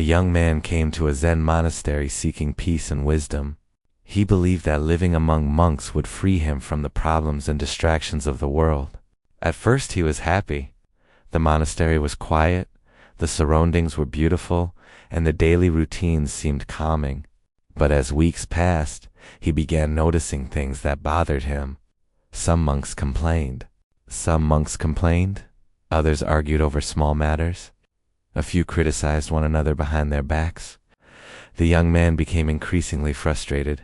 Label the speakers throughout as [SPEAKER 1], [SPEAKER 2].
[SPEAKER 1] A young man came to a Zen monastery seeking peace and wisdom. He believed that living among monks would free him from the problems and distractions of the world. At first he was happy. The monastery was quiet, the surroundings were beautiful, and the daily routines seemed calming. But as weeks passed, he began noticing things that bothered him. Some monks complained. Others argued over small matters. A few criticized one another behind their backs. The young man became increasingly frustrated.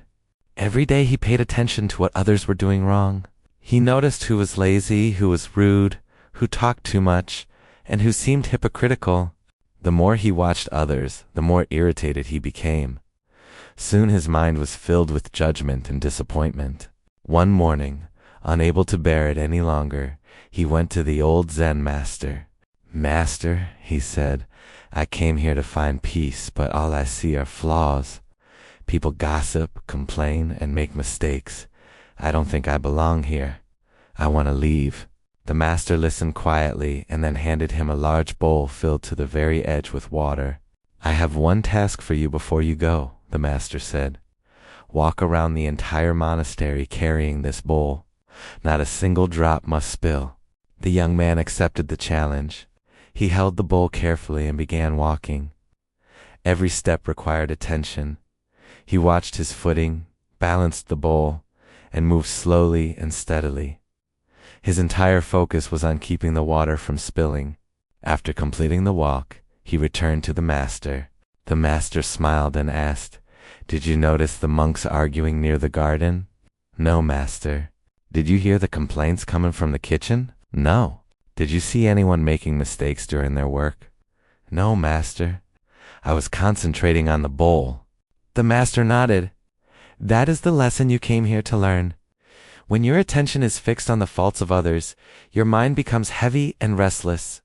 [SPEAKER 1] Every day he paid attention to what others were doing wrong. He noticed who was lazy, who was rude, who talked too much, and who seemed hypocritical. The more he watched others, the more irritated he became. Soon his mind was filled with judgment and disappointment. One morning, unable to bear it any longer, he went to the old Zen master. "Master," he said, "I came here to find peace, but all I see are flaws. People gossip, complain, and make mistakes. I don't think I belong here. I want to leave." The master listened quietly and then handed him a large bowl filled to the very edge with water. "I have one task for you before you go," the master said. "Walk around the entire monastery carrying this bowl. Not a single drop must spill." The young man accepted the challenge. He held the bowl carefully and began walking. Every step required attention. He watched his footing, balanced the bowl, and moved slowly and steadily. His entire focus was on keeping the water from spilling. After completing the walk, he returned to the master. The master smiled and asked, "Did you notice the monks arguing near the garden?" "No, master." "Did you hear the complaints coming from the kitchen?" "No." "Did you see anyone making mistakes during their work?" "No, master." "I was concentrating on the bowl." The master nodded. "That is the lesson you came here to learn. When your attention is fixed on the faults of others, your mind becomes heavy and restless.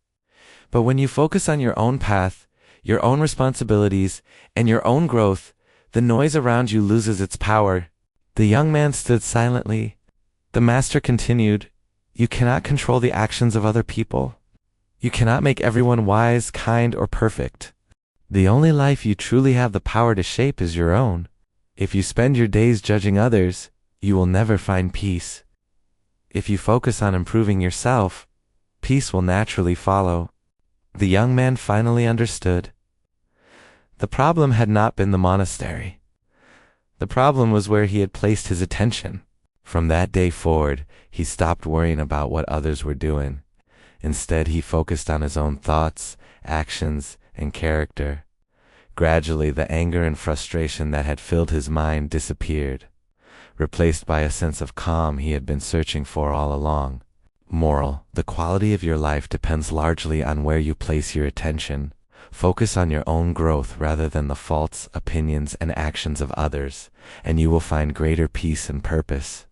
[SPEAKER 1] But when you focus on your own path, your own responsibilities, and your own growth, the noise around you loses its power." The young man stood silently. The master continued, "You cannot control the actions of other people. You cannot make everyone wise, kind, or perfect. The only life you truly have the power to shape is your own. If you spend your days judging others, you will never find peace. If you focus on improving yourself, peace will naturally follow." The young man finally understood. The problem had not been the monastery. The problem was where he had placed his attention. From that day forward, he stopped worrying about what others were doing. Instead, he focused on his own thoughts, actions, and character. Gradually, the anger and frustration that had filled his mind disappeared, replaced by a sense of calm he had been searching for all along. Moral: the quality of your life depends largely on where you place your attention. Focus on your own growth rather than the faults, opinions, and actions of others, and you will find greater peace and purpose.